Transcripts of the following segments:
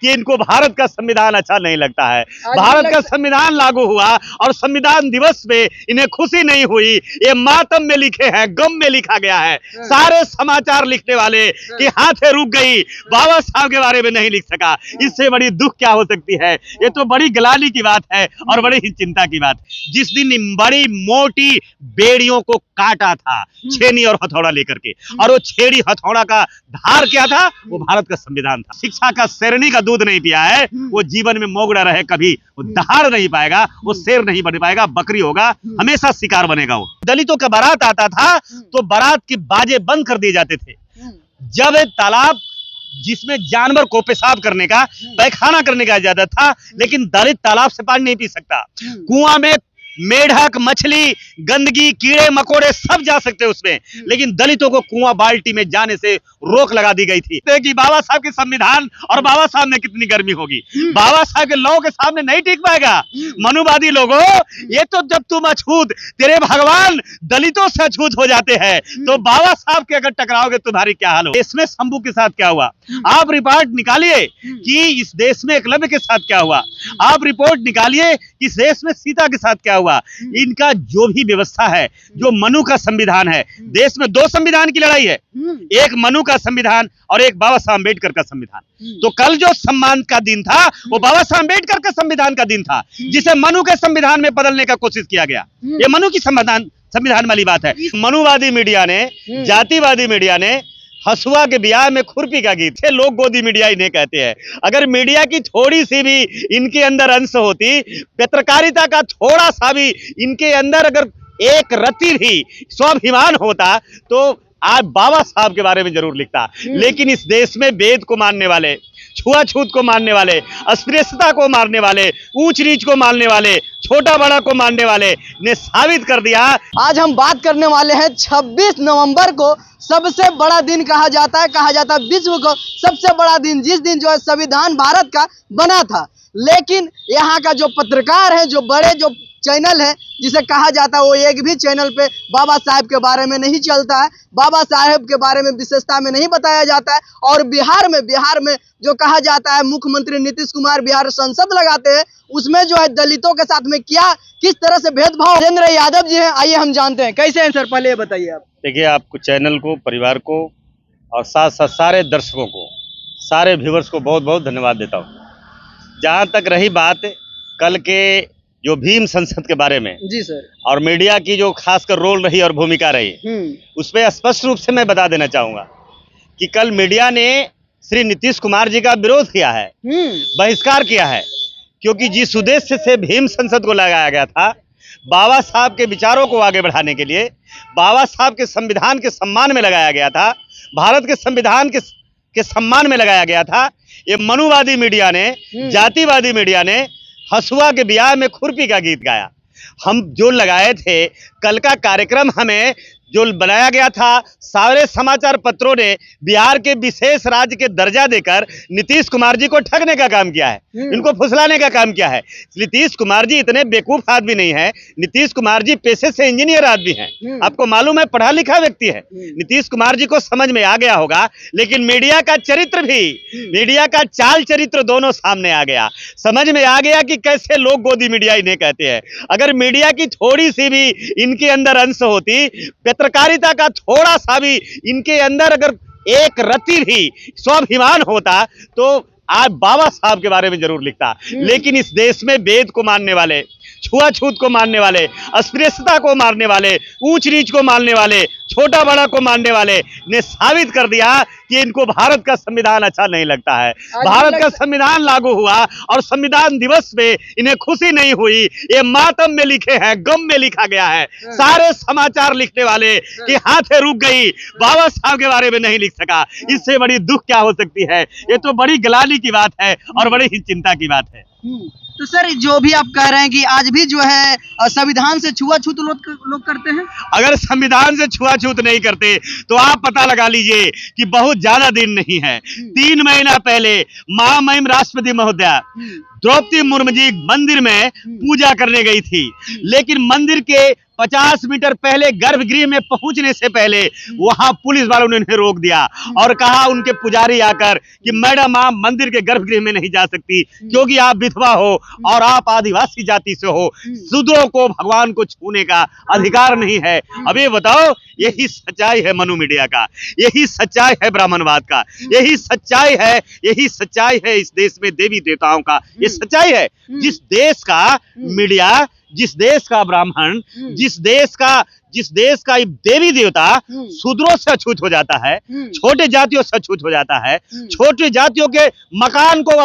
कि इनको भारत का संविधान अच्छा नहीं लगता है। भारत का संविधान लागू हुआ और संविधान दिवस में इन्हें खुशी नहीं हुई। ये मातम में लिखे हैं, गम में लिखा गया है। सारे समाचार लिखने वाले कि हाथे रुक गई, बाबा साहब के बारे में नहीं लिख सका। इससे बड़ी दुख क्या हो सकती है। ये तो बड़ी गलानी की बात है और बड़ी ही चिंता की बात। जिस दिन बड़ी मोटी बेड़ियों को काटा था छेनी और हथौड़ा लेकर के, और वो छेड़ी हथौड़ा का धार क्या था, वो भारत का संविधान था। शिक्षा का शेरनी का दूध नहीं पिया है, वो जीवन में मोगड़ा रहे, कभी वो दहाड़ नहीं पाएगा, वो शेर नहीं बन पाएगा, बकरी होगा, हमेशा शिकार बनेगा। वो दलितों का बारात आता था तो बारात के बाजे बंद कर दिए जाते थे। जब तालाब जिसमें जानवर को पेशाब करने का, पैखाना करने का इजाजत था, लेकिन दलित तालाब से पानी नहीं पी सकता। कुआं में मेढक, मछली, गंदगी, कीड़े मकोड़े सब जा सकते उसमें, लेकिन दलितों को कुआं बाल्टी में जाने से रोक लगा दी गई थी। कि बाबा साहब के संविधान और बाबा साहब में कितनी गर्मी होगी। बाबा साहब के लौ के सामने नहीं टिक पाएगा। मनुवादी लोगों, ये तो जब तुम अछूत, तेरे भगवान दलितों से अछूत हो जाते हैं, तो बाबा साहब के अगर टकराओगे तुम्हारी क्या हाल हो। इसमें शंभू के साथ क्या हुआ, आप रिपोर्ट निकालिए कि इस देश में एकलव्य के साथ क्या हुआ। आप रिपोर्ट निकालिए कि इस देश में सीता के साथ क्या हुआ। इनका जो भी व्यवस्था है, जो मनु का संविधान है, देश में दो संविधान की लड़ाई है, एक मनु का संविधान और एक बाबा साहब अम्बेडकर का संविधान। तो कल जो सम्मान का दिन था वो बाबा साहब अम्बेडकर के संविधान का दिन था, जिसे मनु के संविधान में बदलने का कोशिश किया गया। ये मनु की संविधान वाली बात है। मनुवादी मीडिया ने, जातिवादी मीडिया ने हसुआ के ब्याह में खुरपी का गीत, लोग गोदी मीडिया इन्हें कहते हैं। अगर मीडिया की थोड़ी सी भी इनके अंदर अंश होती, पत्रकारिता का थोड़ा सा भी इनके अंदर अगर एक रत्ती भी स्वाभिमान होता, तो आज बाबा साहब के बारे में जरूर लिखता। लेकिन इस देश में वेद को मानने वाले, छुआछूत को मानने वाले, अस्पृश्यता को मारने वाले, ऊंच नीच को मानने वाले, छोटा बड़ा को मानने वाले ने साबित कर दिया। आज हम बात करने वाले हैं 26 नवंबर को सबसे बड़ा दिन कहा जाता है विश्व को सबसे बड़ा दिन, जिस दिन जो है संविधान भारत का बना था। लेकिन यहाँ का जो पत्रकार है, जो बड़े जो चैनल है जिसे कहा जाता है, वो एक भी चैनल पे बाबा साहब के बारे में नहीं चलता है, बाबा साहब के बारे में विशेषता में नहीं बताया जाता है। और बिहार में जो कहा जाता है मुख्यमंत्री नीतीश कुमार बिहार संसद लगाते हैं, उसमें जो है दलितों के साथ में किस तरह से भेदभाव। राजेंद्र यादव जी हैं, आइए हम जानते हैं कैसे हैं सर, पहले ये बताइए आप। देखिए, आपको चैनल को, परिवार को और साथ साथ सारे दर्शकों को, सारे व्यूवर्स को बहुत बहुत धन्यवाद देता हूँ। जहाँ तक रही बात कल के जो भीम संसद के बारे में, जी सर, और मीडिया की जो खासकर रोल रही और भूमिका रही, उसमें स्पष्ट रूप से मैं बता देना चाहूंगा कि कल मीडिया ने श्री नीतीश कुमार जी का विरोध किया है, बहिष्कार किया है, क्योंकि जिस उद्देश्य से भीम संसद को लगाया गया था, बाबा साहब के विचारों को आगे बढ़ाने के लिए, बाबा साहब के संविधान के सम्मान में लगाया गया था, भारत के संविधान के सम्मान में लगाया गया था। ये मनुवादी मीडिया ने, जातिवादी मीडिया ने हसुआ के ब्याह में खुरपी का गीत गाया। हम जो लगाए थे कल का कार्यक्रम, हमें जो बनाया गया था, सारे समाचार पत्रों ने बिहार के विशेष राज्य के दर्जा देकर नीतीश कुमार जी को ठगने का काम किया है, इनको फुसलाने का काम किया है। नीतीश कुमार जी इतने बेवकूफ आदमी नहीं है। नीतीश कुमार जी पेशे से इंजीनियर आदमी हैं, आपको मालूम है, पढ़ा लिखा व्यक्ति है। नीतीश कुमार जी को समझ में आ गया होगा, लेकिन मीडिया का चरित्र भी, मीडिया का चाल चरित्र दोनों सामने आ गया। समझ में आ गया कि कैसे लोग गोदी मीडिया इन्हें कहते हैं। अगर मीडिया की थोड़ी सी भी इनके अंदर अंश होती, पत्रकारिता का थोड़ा सा भी इनके अंदर अगर एक रत्ती भी स्वाभिमान होता, तो आज बाबा साहब के बारे में जरूर लिखता। लेकिन इस देश में वेद को मानने वाले, छुआछूत को मानने वाले, अस्पृश्यता को मारने वाले, ऊंच नीच को मानने वाले, छोटा बड़ा को मानने वाले ने साबित कर दिया कि इनको भारत का संविधान अच्छा नहीं लगता है। भारत का संविधान लागू हुआ और संविधान दिवस में इन्हें खुशी नहीं हुई। ये मातम में लिखे हैं, गम में लिखा गया है। सारे समाचार लिखने वाले कि हाथे रुक गई, बाबा साहब के बारे में नहीं लिख सका। इससे बड़ी दुख क्या हो सकती है। ये तो बड़ी गलानी की बात है और बड़ी ही चिंता की बात है। तो सर, जो भी आप कह रहे हैं कि आज भी जो है संविधान से छुआछूत लोग करते हैं। अगर संविधान से छुआछूत नहीं करते तो आप पता लगा लीजिए कि बहुत ज्यादा दिन नहीं है। 3 महीना पहले महामहिम राष्ट्रपति महोदया द्रौपदी मुर्मू जी मंदिर में पूजा करने गई थी, लेकिन मंदिर के 50 मीटर पहले गर्भगृह में पहुंचने से पहले वहां पुलिस वालों ने उन्हें रोक दिया और कहा उनके पुजारी आकर कि मैडम आप मंदिर के गर्भगृह में नहीं जा सकती क्योंकि आप विधवा हो और आप आदिवासी जाति से हो, शूद्रों को भगवान को छूने का अधिकार नहीं है। अब ये बताओ, यही सच्चाई है मनु मीडिया का, यही सच्चाई है ब्राह्मणवाद का, यही सच्चाई है इस देश में देवी देवताओं का। ये सच्चाई है। जिस देश का मीडिया, जिस देश का ब्राह्मण, जिस देश का देवी देवता शूद्रों से अछूत हो जाता है, छोटे जातियों से अछूत हो जाता है, छोटे जातियों के मकान को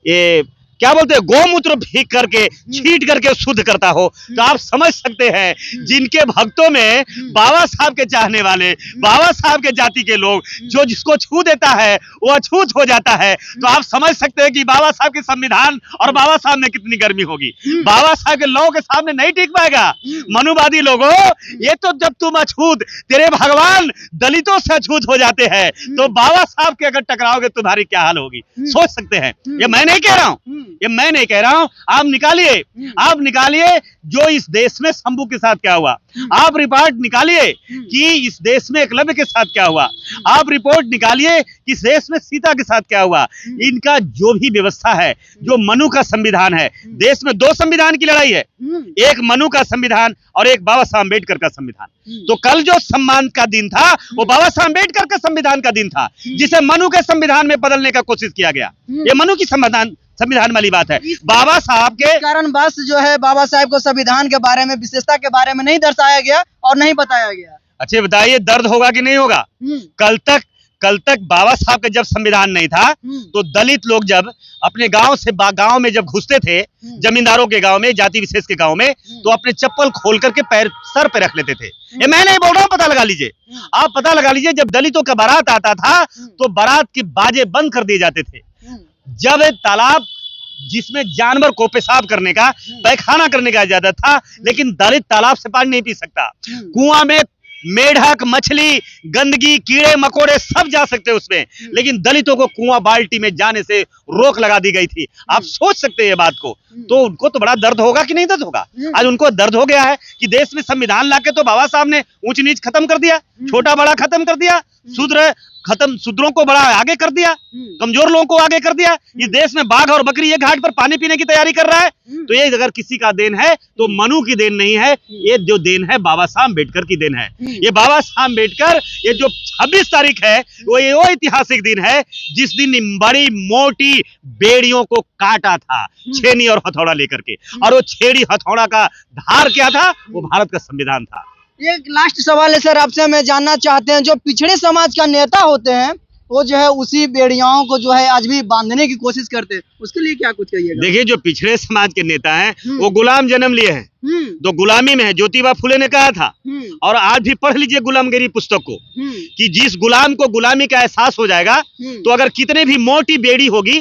ये क्या बोलते हैं गोमूत्र भीग करके छीट करके शुद्ध करता हो, तो आप समझ सकते हैं जिनके भक्तों में बाबा साहब के चाहने वाले, बाबा साहब के जाति के लोग, जो जिसको छू देता है वो अछूत हो जाता है। तो आप समझ सकते हैं कि बाबा साहब के संविधान और बाबा साहब में कितनी गर्मी होगी। बाबा साहब के लोगों के सामने नहीं टिक पाएगा। मनुवादी लोगों, ये तो जब तुम अछूत, तेरे भगवान दलितों से अछूत हो जाते हैं, तो बाबा साहब के अगर टकराओगे तुम्हारी क्या हाल होगी, सोच सकते हैं। ये मैं नहीं कह रहा हूं, आप निकालिए जो इस देश में शंभू के साथ क्या हुआ, आप रिपोर्ट निकालिए कि इस देश में एकलव्य के साथ क्या हुआ, आप रिपोर्ट निकालिए कि इस देश में सीता के साथ क्या हुआ। इनका जो भी व्यवस्था है, जो मनु का संविधान है, देश में 2 संविधान की लड़ाई है, एक मनु का संविधान और एक बाबा साहब अम्बेडकर का संविधान। तो कल जो सम्मान का दिन था वो बाबा साहब अम्बेडकर के संविधान का दिन था, जिसे मनु के संविधान में बदलने का कोशिश किया गया। ये मनु की संविधान वाली बात है। बाबा साहब के कारण बस जो है बाबा साहब को संविधान के बारे में, विशेषता के बारे में नहीं दर्शाया गया और नहीं बताया गया। अच्छा बताइए, दर्द होगा कि नहीं होगा? कल तक बाबा साहब का जब संविधान नहीं था तो दलित लोग जब अपने गांव में जब घुसते थे, जमींदारों के गांव में, जाति विशेष के गांव में, तो अपने चप्पल खोल करके पैर सर पे रख लेते थे। ये मैं नहीं बोल रहा हूं, पता लगा लीजिए, आप पता लगा लीजिए। जब दलितों का बारात आता था तो बारात के बाजे बंद कर दिए जाते थे। जब तालाब जिसमें जानवर को पेशाब करने का, पैखाना करने का इजाजत था, लेकिन दलित तालाब से पानी नहीं पी सकता। कुआं में मेढक, मछली, गंदगी, कीड़े मकोड़े सब जा सकते हैं उसमें, लेकिन दलितों को कुआं बाल्टी में जाने से रोक लगा दी गई थी। आप सोच सकते हैं ये बात को। तो उनको तो बड़ा दर्द होगा कि नहीं दर्द होगा? आज उनको दर्द हो गया है कि देश में संविधान लाके तो बाबा साहब ने ऊंच नीच खत्म कर दिया, छोटा बड़ा खत्म कर दिया, शूद्रों को बड़ा आगे कर दिया, कमजोर लोगों को आगे कर दिया। इस देश में बाघ और बकरी एक घाट पर पानी पीने की तैयारी कर रहा है। तो ये अगर किसी का देन है तो मनु की देन नहीं है, ये जो देन है बाबा साहब अम्बेडकर की देन है। ये बाबा साहब अम्बेडकर, ये जो 26 तारीख है वो ऐतिहासिक दिन है जिस दिन बड़ी मोटी बेड़ियों को काटा था, छेनी और हथौड़ा लेकर के, और वो छेड़ी हथौड़ा का धार क्या था? वो भारत का संविधान था। एक लास्ट सवाल है सर आपसे, मैं जानना चाहते हैं, जो पिछड़े समाज का नेता होते हैं वो जो है उसी बेड़ियाओं को जो है आज भी बांधने की कोशिश करते हैं, उसके लिए क्या कुछ कहिएगा? देखिए, जो पिछड़े समाज के नेता हैं वो गुलाम जन्म लिए हैं, तो गुलामी में है। ज्योतिबा फुले ने कहा था, और आज भी पढ़ लीजिए गुलामगिरी पुस्तक को, कि जिस गुलाम को गुलामी का एहसास हो जाएगा तो अगर कितने भी मोटी बेड़ी होगी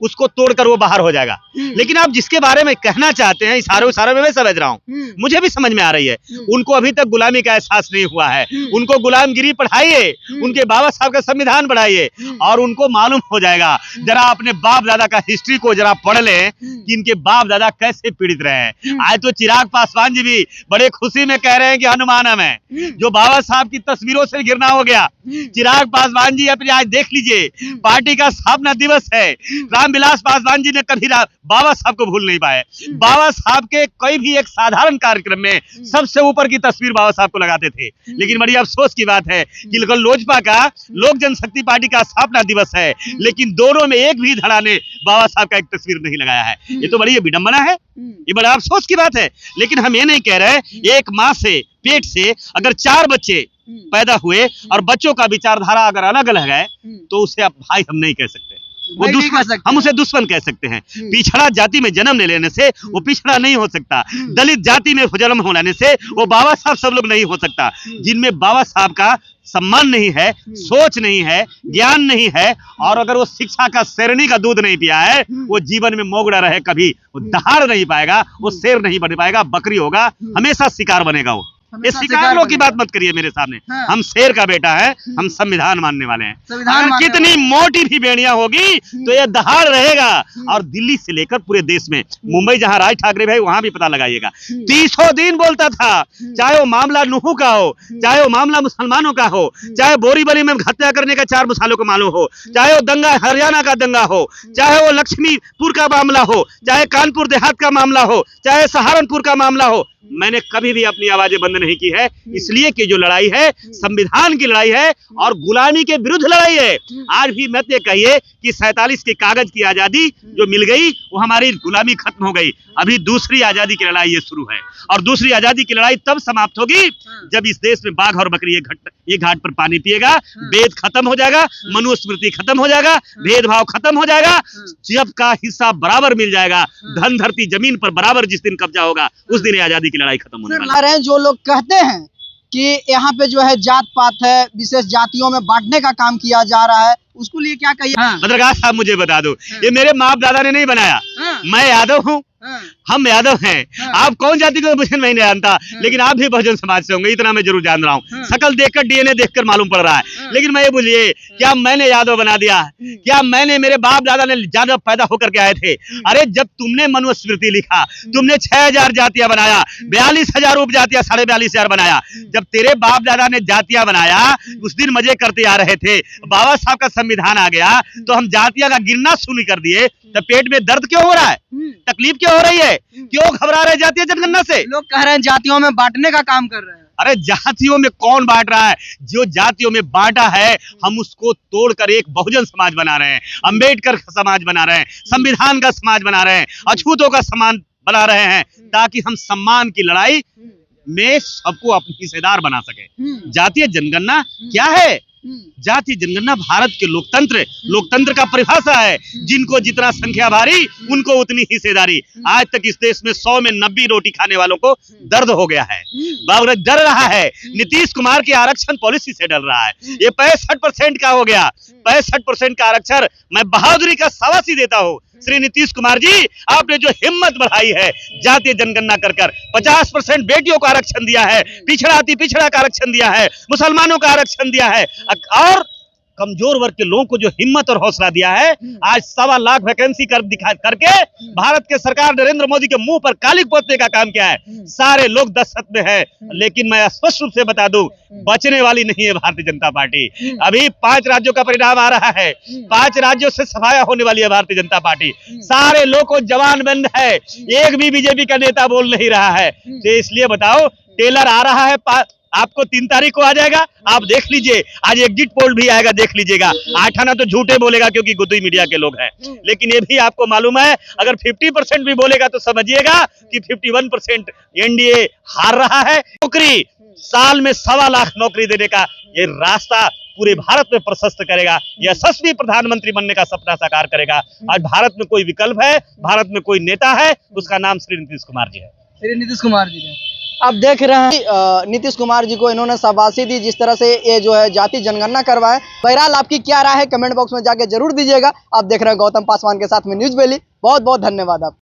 उसको तोड़कर वो बाहर हो जाएगा। लेकिन आप जिसके बारे में कहना चाहते हैं, इशारों में मैं समझ रहा हूँ, मुझे भी समझ में आ रही है, उनको अभी तक गुलामी का एहसास नहीं हुआ है। उनको गुलामगिरी पढ़ाइए, उनके बाबा साहब का संविधान पढ़ाइए, और उनको मालूम हो जाएगा। जरा अपने बाप दादा का हिस्ट्री को जरा पढ़ लें कि इनके बाप दादा कैसे पीड़ित रहे हैं। आज तो चिराग पासवान जी भी बड़े खुशी में कह रहे हैं कि हनुमानम है, जो बाबा साहब की तस्वीरों से घिरना हो गया। चिराग पासवान जी अपने आज देख लीजिए, पार्टी का स्थापना दिवस है, रामविलास पासवान जी ने कभी बाबा साहब को भूल नहीं पाए। बाबा साहब के कोई भी एक साधारण कार्यक्रम में सबसे ऊपर की तस्वीर बाबा साहब को लगाते थे। लेकिन बड़ी अफसोस की बात है कि लोजपा का, लोक जनशक्ति पार्टी का स्थापना दिवस है, लेकिन दोनों में एक भी धड़ा ने बाबा साहब का एक तस्वीर नहीं लगाया है। ये तो बड़ी विडंबना है, ये बड़ा अफसोस की बात है। लेकिन हम ये नहीं कह रहे, एक माँ से, पेट से अगर 4 बच्चे पैदा हुए और बच्चों का विचारधारा अगर अलग अलग है तो उसे आप भाई हम नहीं कह सकते, वो दुश्मन, हम उसे दुश्मन कह सकते हैं। पिछड़ा जाति में जन्म ले लेने से वो पिछड़ा नहीं हो सकता, दलित जाति में जन्म हो लेने से वो बाबा साहब सब लोग नहीं हो सकता। जिनमें बाबा साहब का सम्मान नहीं है, सोच नहीं है, ज्ञान नहीं है, और अगर वो शिक्षा का शेरनी का दूध नहीं पिया है, वो जीवन में मोगड़ा रहे, कभी वो दहाड़ नहीं पाएगा, वो शेर नहीं बन पाएगा, बकरी होगा, हमेशा शिकार बनेगा वो। ये शिकारों की बात मत करिए मेरे सामने। हाँ। हम शेर का बेटा है, हम संविधान मानने वाले हैं। संविधान अगर मानने कितनी मोटी भी बेड़ियां होगी तो ये दहाड़ रहेगा। और दिल्ली से लेकर पूरे देश में, मुंबई जहां राज ठाकरे भाई, वहां भी पता लगाइएगा, 30 दिन बोलता था, चाहे वो मामला नुहू का हो, चाहे वो मामला मुसलमानों का हो, चाहे बोरीवली में हत्या करने का 4 मसालों का मालूम हो, चाहे वो दंगा हरियाणा का दंगा हो, चाहे वो लक्ष्मीपुर का मामला हो, चाहे कानपुर देहात का मामला हो, चाहे सहारनपुर का मामला हो, मैंने कभी भी अपनी आवाजें बंद नहीं की है। इसलिए कि जो लड़ाई है संविधान की लड़ाई है और गुलामी के विरुद्ध लड़ाई है। आज भी मत ये कहिए कि 47 के कागज की आजादी जो मिल गई वो हमारी गुलामी खत्म हो गई। अभी दूसरी आजादी की लड़ाई ये शुरू है और दूसरी आजादी की लड़ाई तब समाप्त होगी जब इस देश में बाघ और बकरी एक घाट पर पानी पिएगा, वेद खत्म हो जाएगा, मनुस्मृति खत्म हो जाएगा, भेदभाव खत्म हो जाएगा, जब का हिस्सा बराबर मिल जाएगा, धन धरती जमीन पर बराबर जिस दिन कब्जा होगा उस दिन आजादी की लड़ाई खत्म होने वाली है। ला रहे हैं जो लोग कहते हैं कि यहाँ पे जो है जात पात है, विशेष जातियों में बांटने का काम किया जा रहा है, उसको लिए क्या कहिए? पत्रकार साहब मुझे बता दो, ये मेरे बाप दादा ने नहीं बनाया, मैं यादव हूँ, हम यादव हैं। आप कौन जाति को मुझे नहीं जानता, लेकिन आप भी बहुजन समाज से होंगे, इतना मैं जरूर जान रहा हूँ। शकल देखकर डीएनए देखकर मालूम पड़ रहा है। लेकिन मैं ये बोलिए, क्या मैंने यादव बना दिया? क्या मैंने, मेरे बाप दादा ने यादव पैदा होकर के आए थे? अरे जब तुमने मनुस्मृति लिखा, तुमने 6000 जातियां बनाया, 42,000 उपजातियां, 42,500 बनाया। जब तेरे बाप दादा ने जातियां बनाया, उस दिन मजे करते आ रहे थे। बाबा साहब का संविधान आ गया तो हम जातियां का गिनना शुरू कर दिए। तो पेट में दर्द क्यों हो रहा है? तकलीफ क्यों हो रही है? क्यों घबरा रहे जातीय जनगणना से? लोग कह रहे हैं जातियों में बांटने का काम कर रहे हैं। अरे जातियों में कौन बांट रहा है? जो जातियों में बांटा है हम उसको तोड़कर एक बहुजन समाज बना रहे हैं, अंबेडकर का समाज बना रहे हैं, संविधान का समाज बना रहे हैं, अछूतों का समाज बना रहे हैं, ताकि हम सम्मान की लड़ाई में सबको अपनी हिस्सेदार बना सके। जातीय जनगणना क्या है? जातीय जनगणना भारत के लोकतंत्र का परिभाषा है। जिनको जितना संख्या भारी उनको उतनी हिस्सेदारी। आज तक इस देश में 100 में 90 रोटी खाने वालों को दर्द हो गया है, डर रहा है। नीतीश कुमार की आरक्षण पॉलिसी से डर रहा है। ये 65% का हो गया, 65% का आरक्षण मैं बहादुरी का शाबाशी देता हूँ। श्री नीतीश कुमार जी, आपने जो हिम्मत बढ़ाई है जातीय जनगणना कर 50% बेटियों को आरक्षण दिया है, पिछड़ा अति पिछड़ा का आरक्षण दिया है, मुसलमानों का आरक्षण दिया है और कमजोर वर्ग के लोगों को जो हिम्मत और हौसला दिया है। आज 1.25 लाख वैकेंसी करके भारत के सरकार नरेंद्र मोदी के मुंह पर कालिक पोतने का काम किया है। सारे लोग दस्तखत में है, लेकिन मैं स्पष्ट रूप से बता दूं, बचने वाली नहीं है भारतीय जनता पार्टी। अभी 5 राज्यों का परिणाम आ रहा है, 5 राज्यों से सफाया होने वाली है भारतीय जनता पार्टी। सारे लोग को जवान बंद है, एक भी बीजेपी का नेता बोल नहीं रहा है। तो इसलिए बताओ, टेलर आ रहा है, आपको 3 तारीख को आ जाएगा, आप देख लीजिए। आज एग्जिट पोल भी आएगा, देख लीजिएगा। 8 आना तो झूठे बोलेगा क्योंकि गुद्दी मीडिया के लोग हैं, लेकिन ये भी आपको मालूम है, अगर 50% भी बोलेगा तो समझिएगा कि 51% एनडीए हार रहा है। नौकरी, साल में 1.25 लाख नौकरी देने का ये रास्ता पूरे भारत में प्रशस्त करेगा। यशस्वी प्रधानमंत्री बनने का सपना साकार करेगा। आज भारत में कोई विकल्प है, भारत में कोई नेता है, उसका नाम श्री नीतीश कुमार जी है। श्री नीतीश कुमार जी ने, आप देख रहे हैं नीतीश कुमार जी को इन्होंने शाबाशी दी जिस तरह से ये जो है जाति जनगणना करवाए। बहरहाल आपकी क्या राय है कमेंट बॉक्स में जाके जरूर दीजिएगा। आप देख रहे हैं गौतम पासवान के साथ में न्यूज़ वैली। बहुत बहुत धन्यवाद आप।